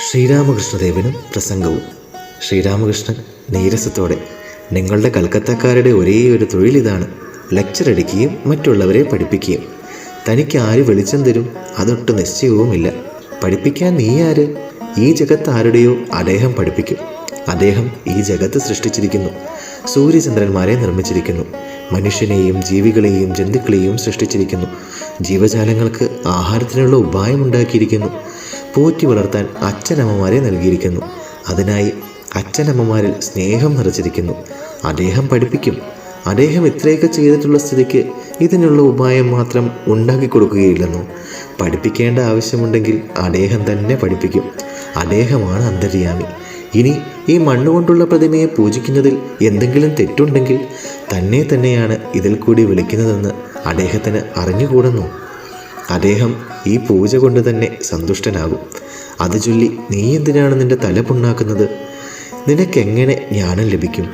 ശ്രീരാമകൃഷ്ണദേവനും പ്രസംഗവും. ശ്രീരാമകൃഷ്ണൻ നീരസത്തോടെ, നിങ്ങളുടെ കൽക്കത്തക്കാരുടെ ഒരേ ഒരു തൊഴിലിതാണ്, ലെക്ചർ അടിക്കുകയും മറ്റുള്ളവരെ പഠിപ്പിക്കുകയും. തനിക്ക് ആര് വെളിച്ചം തരും? അതൊട്ട് നിശ്ചയവുമില്ല. പഠിപ്പിക്കാൻ നീ ആര്? ഈ ജഗത്ത് ആരുടെയോ അദ്ദേഹം പഠിപ്പിക്കും. അദ്ദേഹം ഈ ജഗത്ത് സൃഷ്ടിച്ചിരിക്കുന്നു, സൂര്യചന്ദ്രന്മാരെ നിർമ്മിച്ചിരിക്കുന്നു, മനുഷ്യനെയും ജീവികളെയും ജന്തുക്കളെയും സൃഷ്ടിച്ചിരിക്കുന്നു, ജീവജാലങ്ങൾക്ക് ആഹാരത്തിനുള്ള ഉപായമുണ്ടാക്കിയിരിക്കുന്നു, പോറ്റി വളർത്താൻ അച്ഛനമ്മമാരെ നൽകിയിരിക്കുന്നു, അതിനായി അച്ഛനമ്മമാരിൽ സ്നേഹം നിറച്ചിരിക്കുന്നു. അദ്ദേഹം പഠിപ്പിക്കും. അദ്ദേഹം ഇത്രയൊക്കെ ചെയ്തിട്ടുള്ള സ്ഥിതിക്ക് ഇതിനുള്ള ഉപായം മാത്രം ഉണ്ടാക്കി കൊടുക്കുകയില്ലെന്നോ? പഠിപ്പിക്കേണ്ട ആവശ്യമുണ്ടെങ്കിൽ അദ്ദേഹം തന്നെ പഠിപ്പിക്കും. അദ്ദേഹമാണ് അന്തര്യാമി. ഇനി ഈ മണ്ണുകൊണ്ടുള്ള പ്രതിമയെ പൂജിക്കുന്നതിൽ എന്തെങ്കിലും തെറ്റുണ്ടെങ്കിൽ തന്നെയാണ് ഇതിൽ കൂടി വിളിക്കുന്നതെന്ന് അദ്ദേഹത്തിന് അറിഞ്ഞുകൂടുന്നു. അദ്ദേഹം ഈ പൂജ കൊണ്ട് തന്നെ സന്തുഷ്ടനാകും. അത് ചൊല്ലി നീ എന്തിനാണ് നിന്റെ തല പുണ്ണാക്കുന്നത്? നിനക്കെങ്ങനെ ജ്ഞാനം ലഭിക്കും?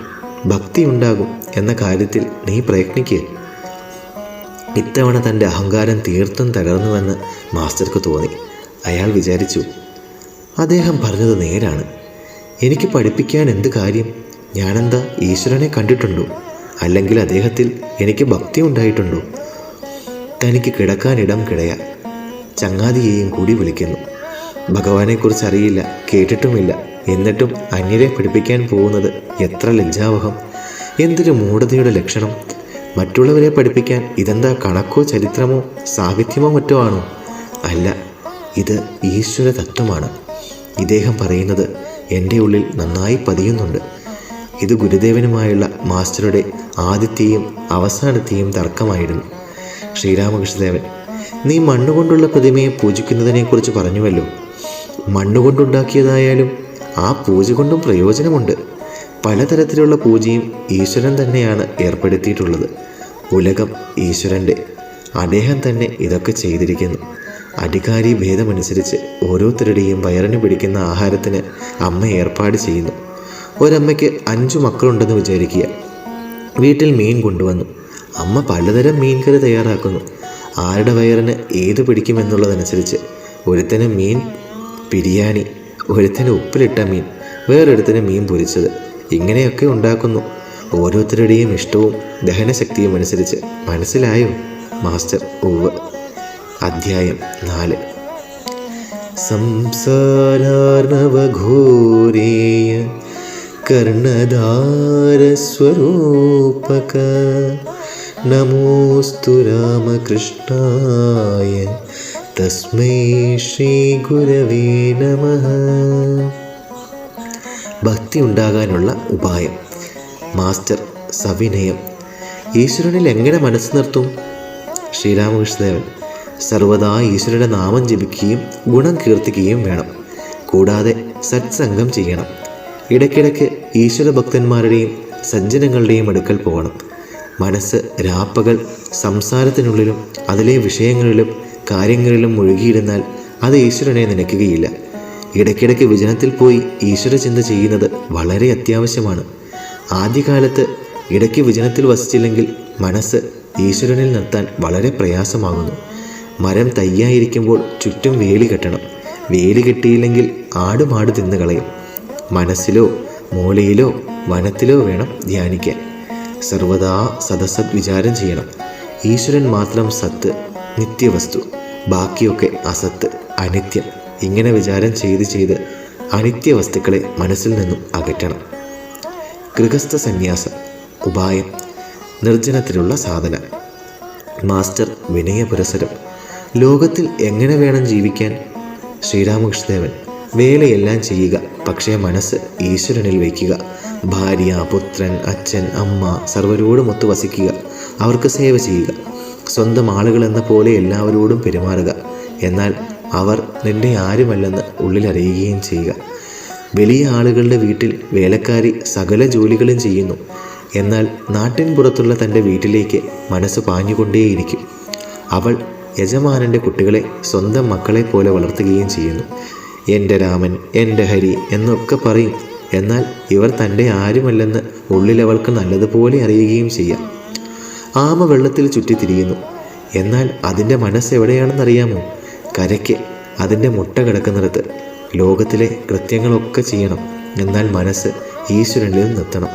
ഭക്തി ഉണ്ടാകും എന്ന കാര്യത്തിൽ നീ പ്രയത്നിക്കുക. ഇത്തവണ തൻ്റെ അഹങ്കാരം തീർത്തും തകർന്നുവെന്ന് മാസ്റ്റർക്ക് തോന്നി. അയാൾ വിചാരിച്ചു, അദ്ദേഹം പറഞ്ഞത് നേരാണ്. എനിക്ക് പഠിപ്പിക്കാൻ എന്ത് കാര്യം? ഞാനെന്താ ഈശ്വരനെ കണ്ടിട്ടുണ്ടോ? അല്ലെങ്കിൽ അദ്ദേഹത്തിൽ എനിക്ക് ഭക്തി ഉണ്ടായിട്ടുണ്ടോ? തനിക്ക് കിടക്കാൻ ഇടം കിടയാ. ചങ്ങാതിയെയും കൂടി വിളിക്കുന്നു. ഭഗവാനെക്കുറിച്ച് അറിയില്ല, കേട്ടിട്ടുമില്ല. എന്നിട്ടും അന്യരെ പഠിപ്പിക്കാൻ പോകുന്നത് എത്ര ലജ്ജാവഹം! എന്തൊരു മൂഢതയുടെ ലക്ഷണം! മറ്റുള്ളവരെ പഠിപ്പിക്കാൻ ഇതെന്താ കണക്കോ ചരിത്രമോ സാഹിത്യമോ മറ്റോ ആണോ? അല്ല, ഇത് ഈശ്വര തത്വമാണ്. ഇദ്ദേഹം പറയുന്നത് എൻ്റെ ഉള്ളിൽ നന്നായി പതിയുന്നുണ്ട്. ഇത് ഗുരുദേവനുമായുള്ള മാസ്റ്ററുടെ ആദ്യത്തെയും അവസാനത്തെയും തർക്കമായിരുന്നു. ശ്രീരാമകൃഷ്ണദേവൻ, നീ മണ്ണുകൊണ്ടുള്ള പ്രതിമയെ പൂജിക്കുന്നതിനെക്കുറിച്ച് പറഞ്ഞുവല്ലോ. മണ്ണുകൊണ്ടുണ്ടാക്കിയതായാലും ആ പൂജ കൊണ്ടും പ്രയോജനമുണ്ട്. പലതരത്തിലുള്ള പൂജയും ഈശ്വരൻ തന്നെയാണ് ഏർപ്പെടുത്തിയിട്ടുള്ളത്. ഉലകം ഈശ്വരൻ്റെ. അദ്ദേഹം തന്നെ ഇതൊക്കെ ചെയ്തിരിക്കുന്നു. അധികാരി ഭേദമനുസരിച്ച് ഓരോരുത്തരുടെയും വയറിന് പിടിക്കുന്ന ആഹാരത്തിന് അമ്മ ഏർപ്പാട് ചെയ്യുന്നു. ഒരമ്മയ്ക്ക് 5 മക്കളുണ്ടെന്ന് വിചാരിക്കുക. വീട്ടിൽ മീൻ കൊണ്ടുവന്നു. അമ്മ പലതരം മീൻകറി തയ്യാറാക്കുന്നു. ആരുടെ വയറിന് ഏത് പിടിക്കുമെന്നുള്ളതനുസരിച്ച്. ഒരുത്തന് മീൻ ബിരിയാണി, ഒരുത്തന് ഉപ്പിലിട്ട മീൻ, വേറൊരുത്തന് മീൻ പൊരിച്ചത്. ഇങ്ങനെയൊക്കെ ഉണ്ടാക്കുന്നു. ഓരോരുത്തരുടെയും ഇഷ്ടവും ദഹനശക്തിയും അനുസരിച്ച്. മനസ്സിലായോ മാസ്റ്റർ? ഉവ്വ്. അധ്യായം 4. സംസാരാർണവഘോരേയ കർണധാരസ്വരൂപക നമോസ്തു രാമകൃഷ്ണായ തസ്മൈ ശ്രീ ഗുരവേ നമഃ. ഭക്തി ഉണ്ടാകാനുള്ള ഉപായം. മാസ്റ്റർ സവിനയം. ഈശ്വരനിൽ എങ്ങനെ മനസ്സ് നിർത്തും? ശ്രീരാമകൃഷ്ണദേവൻ, സർവദാ ഈശ്വരന്റെ നാമം ജപിക്കുകയും ഗുണം കീർത്തിക്കുകയും വേണം. കൂടാതെ സത്സംഗം ചെയ്യണം. ഇടയ്ക്കിടയ്ക്ക് ഈശ്വര ഭക്തന്മാരുടെയും സജ്ജനങ്ങളുടെയും അടുക്കൽ പോകണം. മനസ്സ് രാപ്പകൽ സംസാരത്തിനുള്ളിലും അതിലെ വിഷയങ്ങളിലും കാര്യങ്ങളിലും മുഴുകിയിരുന്നാൽ അത് ഈശ്വരനെ നനയ്ക്കുകയില്ല. ഇടയ്ക്കിടയ്ക്ക് വിജനത്തിൽ പോയി ഈശ്വര ചിന്ത ചെയ്യുന്നത് വളരെ അത്യാവശ്യമാണ്. ആദ്യകാലത്ത് ഇടയ്ക്ക് വിജനത്തിൽ വസിച്ചില്ലെങ്കിൽ മനസ്സ് ഈശ്വരനിൽ നിർത്താൻ വളരെ പ്രയാസമാകുന്നു. മരം തയ്യായിരിക്കുമ്പോൾ ചുറ്റും വേലി കെട്ടണം. വേലി കെട്ടിയില്ലെങ്കിൽ ആടുമാട് തിന്നു കളയും. മനസ്സിലോ മൂലയിലോ വനത്തിലോ വേണം ധ്യാനിക്കാൻ. സർവദാ സദസത് വിചാരം ചെയ്യണം. ഈശ്വരൻ മാത്രം സത്ത്, നിത്യവസ്തു, ബാക്കിയൊക്കെ അസത്ത്, അനിത്യം. ഇങ്ങനെ വിചാരം ചെയ്ത് അനിത്യ വസ്തുക്കളെ മനസ്സിൽ നിന്നും അകറ്റണം. ഗൃഹസ്ഥ സന്യാസം. ഉപായം. നിർജ്ജനത്തിലുള്ള സാധന. മാസ്റ്റർ വിനയപുരസരം. ലോകത്തിൽ എങ്ങനെ വേണം ജീവിക്കാൻ? ശ്രീരാമകൃഷ്ണദേവൻ, വേലയെല്ലാം ചെയ്യുക, പക്ഷേ മനസ്സ് ഈശ്വരനിൽ വയ്ക്കുക. ഭാര്യ, പുത്രൻ, അച്ഛൻ, അമ്മ സർവരോടുമൊത്ത് വസിക്കുക. അവർക്ക് സേവ ചെയ്യുക. സ്വന്തം ആളുകളെന്ന പോലെ എല്ലാവരോടും പെരുമാറുക. എന്നാൽ അവർ നിന്റെ ആരുമല്ലെന്ന് ഉള്ളിലറിയുകയും ചെയ്യുക. വലിയ ആളുകളുടെ വീട്ടിൽ വേലക്കാരി സകല ജോലികളും ചെയ്യുന്നു. എന്നാൽ നാട്ടിൻ പുറത്തുള്ള തൻ്റെ വീട്ടിലേക്ക് മനസ്സ് പാഞ്ഞുകൊണ്ടേയിരിക്കും. അവൾ യജമാനൻ്റെ കുട്ടികളെ സ്വന്തം മക്കളെ പോലെ വളർത്തുകയും ചെയ്യുന്നു. എൻ്റെ രാമൻ, എൻ്റെ ഹരി എന്നൊക്കെ പറയും. എന്നാൽ ഇവർ തൻ്റെ ആരുമല്ലെന്ന് ഉള്ളിലവൾക്ക് നല്ലതുപോലെ അറിയുകയും ചെയ്യാം. ആമ വെള്ളത്തിൽ ചുറ്റിത്തിരിയുന്നു. എന്നാൽ അതിൻ്റെ മനസ്സ് എവിടെയാണെന്നറിയാമോ? കരയ്ക്ക്. അതിൻ്റെ മുട്ട കിടക്കുന്നിടത്ത്. ലോകത്തിലെ കൃത്യങ്ങളൊക്കെ ചെയ്യണം. എന്നാൽ മനസ്സ് ഈശ്വരനിൽ നിർത്തണം.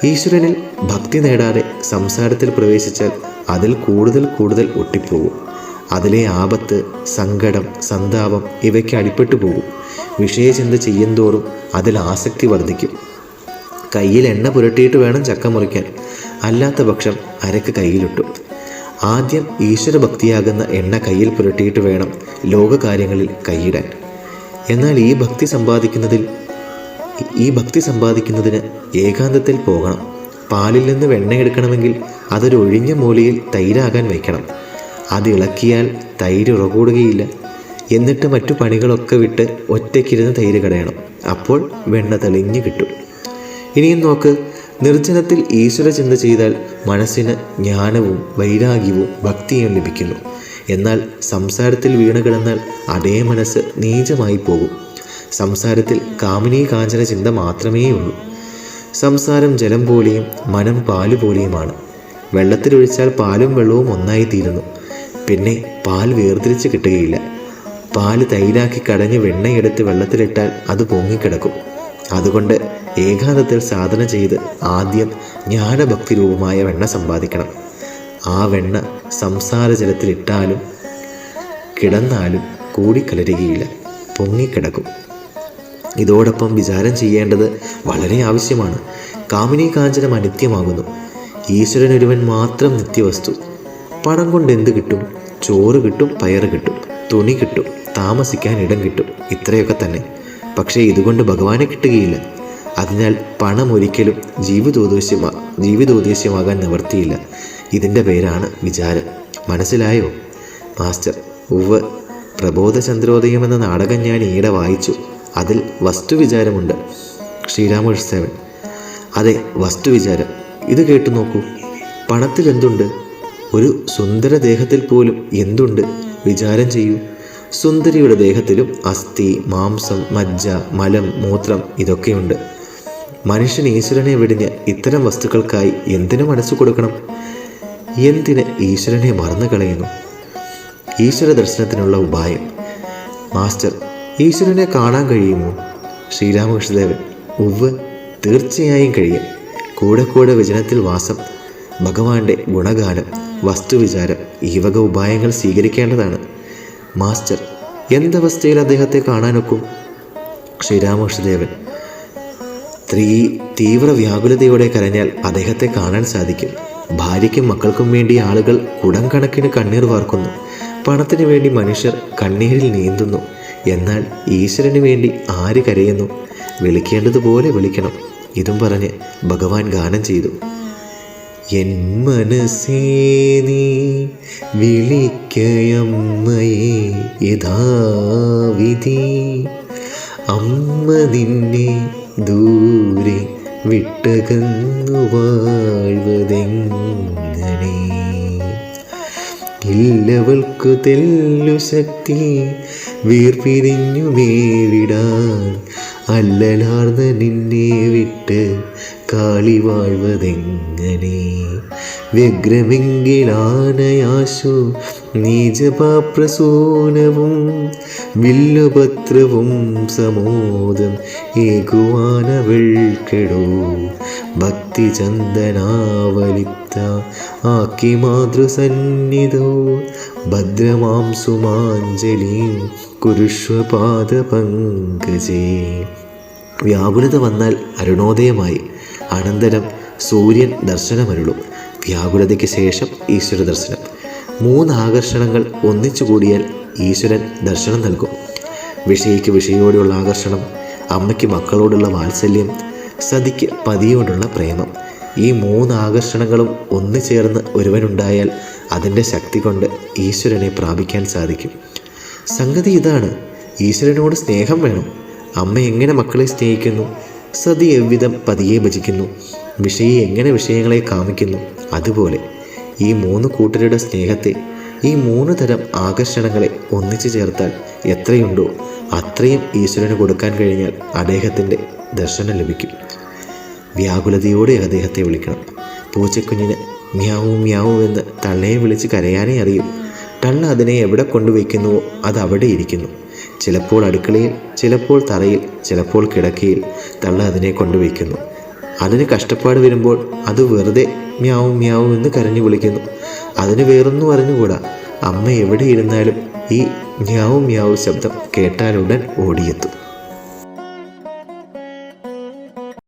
ഈശ്വരനിൽ ഭക്തി നേടാതെ സംസാരത്തിൽ പ്രവേശിച്ചാൽ അതിൽ കൂടുതൽ ഒട്ടിപ്പോകും. അതിലെ ആപത്ത്, സങ്കടം, സന്താപം ഇവയ്ക്ക് അടിപ്പെട്ടു പോകും. വിഷയചിന്ത ചെയ്യുന്തോറും അതിൽ ആസക്തി വർദ്ധിക്കും. കയ്യിൽ എണ്ണ പുരട്ടിയിട്ട് വേണം ചക്ക മുറിക്കാൻ, അല്ലാത്ത പക്ഷം അരക്ക് കയ്യിലിട്ടു. ആദ്യം ഈശ്വരഭക്തിയാകുന്ന എണ്ണ കയ്യിൽ പുരട്ടിയിട്ട് വേണം ലോകകാര്യങ്ങളിൽ കൈയിടാൻ. എന്നാൽ ഈ ഭക്തി സമ്പാദിക്കുന്നതിന് ഏകാന്തത്തിൽ പോകണം. പാലിൽ നിന്ന് വെണ്ണ എടുക്കണമെങ്കിൽ അതൊരു ഒഴിഞ്ഞ മൂലയിൽ തൈരാകാൻ വയ്ക്കണം. അത് ഇളക്കിയാൽ തൈര് ഉറകൂടുകയില്ല. എന്നിട്ട് മറ്റു പണികളൊക്കെ വിട്ട് ഒറ്റയ്ക്കിരുന്ന് തൈര് കടയണം. അപ്പോൾ വെണ്ണ തെളിഞ്ഞു കിട്ടും. ഇനിയും നോക്ക്, നിർജ്ജനത്തിൽ ഈശ്വര ചിന്ത ചെയ്താൽ മനസ്സിന് ജ്ഞാനവും വൈരാഗ്യവും ഭക്തിയും ലഭിക്കുന്നു. എന്നാൽ സംസാരത്തിൽ വീണ് കിടന്നാൽ അതേ മനസ്സ് നീചമായി പോകും. സംസാരത്തിൽ കാമിനീ കാഞ്ചന ചിന്ത മാത്രമേ ഉള്ളൂ. സംസാരം ജലം പോലെയും മനം പാല് പോലെയുമാണ്. വെള്ളത്തിലൊഴിച്ചാൽ പാലും വെള്ളവും ഒന്നായി തീരുന്നു. പിന്നെ പാൽ വേർതിരിച്ച് കിട്ടുകയില്ല. പാല് തൈരാക്കി കടഞ്ഞ് വെണ്ണയെടുത്ത് വെള്ളത്തിലിട്ടാൽ അത് പൊങ്ങിക്കിടക്കും. അതുകൊണ്ട് ഏകാന്തത്തിൽ സാധന ചെയ്ത് ആദ്യം ജ്ഞാനഭക്തി രൂപമായ വെണ്ണ സമ്പാദിക്കണം. ആ വെണ്ണ സംസാര ജലത്തിലിട്ടാലും കിടന്നാലും കൂടിക്കലരുകയില്ല, പൊങ്ങിക്കിടക്കും. ഇതോടൊപ്പം വിചാരം ചെയ്യേണ്ടത് വളരെ ആവശ്യമാണ്. കാമിനീ കാഞ്ചനം അനിത്യമാകുന്നു. ഈശ്വരനൊരുവൻ മാത്രം നിത്യവസ്തു. പണം കൊണ്ട് എന്ത് കിട്ടും? ചോറ് കിട്ടും, പയറ് കിട്ടും, തുണി കിട്ടും, താമസിക്കാൻ ഇടം കിട്ടും, ഇത്രയൊക്കെ തന്നെ. പക്ഷേ ഇതുകൊണ്ട് ഭഗവാനെ കിട്ടുകയില്ല. അതിനാൽ പണം ഒരിക്കലും ജീവിതോദ്ദേശ്യമാകാൻ നിവർത്തിയില്ല. ഇതിൻ്റെ പേരാണ് വിചാരം. മനസ്സിലായോ മാസ്റ്റർ? ഉവ്വ്. പ്രബോധചന്ദ്രോദയം എന്ന നാടകം ഞാൻ ഈയിടെ വായിച്ചു. അതിൽ വസ്തുവിചാരമുണ്ട്. ശ്രീരാമകൃഷ്ണദേവൻ: അതെ, വസ്തുവിചാരം. ഇത് കേട്ടു നോക്കൂ. പണത്തിൽ എന്തുണ്ട്? ഒരു സുന്ദര ദേഹത്തിൽ പോലും എന്തുണ്ട്? വിചാരം ചെയ്യൂ. സുന്ദരിയുടെ ദേഹത്തിലും അസ്ഥി, മാംസം, മജ്ജ, മലം, മൂത്രം ഇതൊക്കെയുണ്ട്. മനുഷ്യൻ ഈശ്വരനെ വെടിഞ്ഞ് ഇത്തരം വസ്തുക്കൾക്കായി എന്തിനു മനസ്സ് കൊടുക്കണം? എന്തിന് ഈശ്വരനെ മറന്നു കളയുന്നു? ഈശ്വര ദർശനത്തിനുള്ള ഉപായം. മാസ്റ്റർ, ഈശ്വരനെ കാണാൻ കഴിയുമോ? ശ്രീരാമകൃഷ്ണദേവൻ: ഉവ്വ്, തീർച്ചയായും കഴിയും. കൂടെ വിജനത്തിൽ വാസം, ഭഗവാന്റെ ഗുണഗാനം, വസ്തുവിചാരം, ഈ വക ഉപായങ്ങൾ സ്വീകരിക്കേണ്ടതാണ്. മാസ്റ്റർ, എന്തവസ്ഥയിൽ അദ്ദേഹത്തെ കാണാനൊക്കും? ശ്രീരാമകൃഷ്ണദേവൻ: തീവ്ര വ്യാകുലതയോടെ കരഞ്ഞാൽ അദ്ദേഹത്തെ കാണാൻ സാധിക്കും. ഭാര്യയ്ക്കും മക്കൾക്കും വേണ്ടി ആളുകൾ കുടം കണക്കിന് കണ്ണീർ വാർക്കുന്നു. പണത്തിനു വേണ്ടി മനുഷ്യർ കണ്ണീരിൽ നീന്തുന്നു. എന്നാൽ ഈശ്വരന് വേണ്ടി ആര് കരയുന്നു? വിളിക്കേണ്ടതുപോലെ വിളിക്കണം. ഇതും പറഞ്ഞ് ഭഗവാൻ ഗാനം ചെയ്തു: എൻ മനസ്സേ നീ വിളിക്കയമ്മയെ യഥാവിധി, അമ്മ നിന്നെ ദൂരെ വിട്ടകന്നു വാഴ്വതെങ്ങനെ. ഇല്ലവൾക്കു തെല്ലു ശക്തി വീർപിരിഞ്ഞു മേവിടാൻ, അല്ലലാർന്ന നിന്നെ വിട്ട് കാളി വാഴ്വതെങ്ങനെ. വ്യഗ്രമെങ്കിലാനയാശു നീജപാപ്രസൂനവും വില്ലുപത്രവും സമോദം ഏകുവാനവൾക്കെടോ. ഭക്തി ചന്ദനാവലിപ്ത ആക്കി മാതൃസന്നിധോ, ഭദ്രമാം സുമാഞ്ജലിം കുരുഷ്വപാദപങ്കജേ. വ്യാകുലത വന്നാൽ അരുണോദയമായി. അനന്തരം സൂര്യൻ ദർശനമരുളും. വ്യാകുലതയ്ക്ക് ശേഷം ഈശ്വര ദർശനം. 3 ആകർഷണങ്ങൾ ഒന്നിച്ചുകൂടിയാൽ ഈശ്വരൻ ദർശനം നൽകും. വിഷയിക്ക് വിഷയോടുള്ള ആകർഷണം, അമ്മയ്ക്ക് മക്കളോടുള്ള വാത്സല്യം, സതിക്ക് പതിയോടുള്ള പ്രേമം. ഈ 3 ആകർഷണങ്ങളും ഒന്നുചേർന്ന് ഒരുവനുണ്ടായാൽ അതിൻ്റെ ശക്തി കൊണ്ട് ഈശ്വരനെ പ്രാപിക്കാൻ സാധിക്കും. സംഗതി ഇതാണ്. ഈശ്വരനോട് സ്നേഹം വേണം. അമ്മ എങ്ങനെ മക്കളെ സ്നേഹിക്കുന്നു, സതി എவ்விധം പതിയെ ഭജിക്കുന്നു, വിഷയി എങ്ങനെ വിഷയങ്ങളെ കാമിക്കുന്നു, അതുപോലെ ഈ 3 കൂട്ടരുടെ സ്നേഹത്തെ, ഈ 3 തരം ആകർഷണങ്ങളെ ഒന്നിച്ചു ചേർത്താൽ എത്രയുണ്ടോ അത്രയും ഈശ്വരന് കൊടുക്കാൻ കഴിഞ്ഞാൽ അദ്ദേഹത്തിൻ്റെ ദർശനം ലഭിക്കും. വ്യാകുലതയോടെ അദ്ദേഹത്തെ വിളിക്കണം. പൂച്ചക്കുഞ്ഞിന് മ്യാവൂ മ്യാവൂ എന്ന് തള്ളയെ വിളിച്ച് കരയാനേ അറിയൂ. തള്ള അതിനെ എവിടെ കൊണ്ടുവയ്ക്കുന്നുവോ അത് അവിടെ ഇരിക്കുന്നു. ചിലപ്പോൾ അടുക്കളയിൽ, ചിലപ്പോൾ തറയിൽ, ചിലപ്പോൾ കിടക്കയിൽ തള്ള അതിനെ കൊണ്ടുവയ്ക്കുന്നു. അതിന് കഷ്ടപ്പാട് വരുമ്പോൾ അത് വെറുതെ മ്യാവും മ്യാവും എന്ന് കരഞ്ഞു വിളിക്കുന്നു. അതിന് വേറൊന്നും അറിഞ്ഞുകൂടാ. അമ്മ എവിടെ ഇരുന്നാലും ഈ മ്യാവും മ്യാവും ശബ്ദം കേട്ടാലുടൻ ഓടിയെത്തും.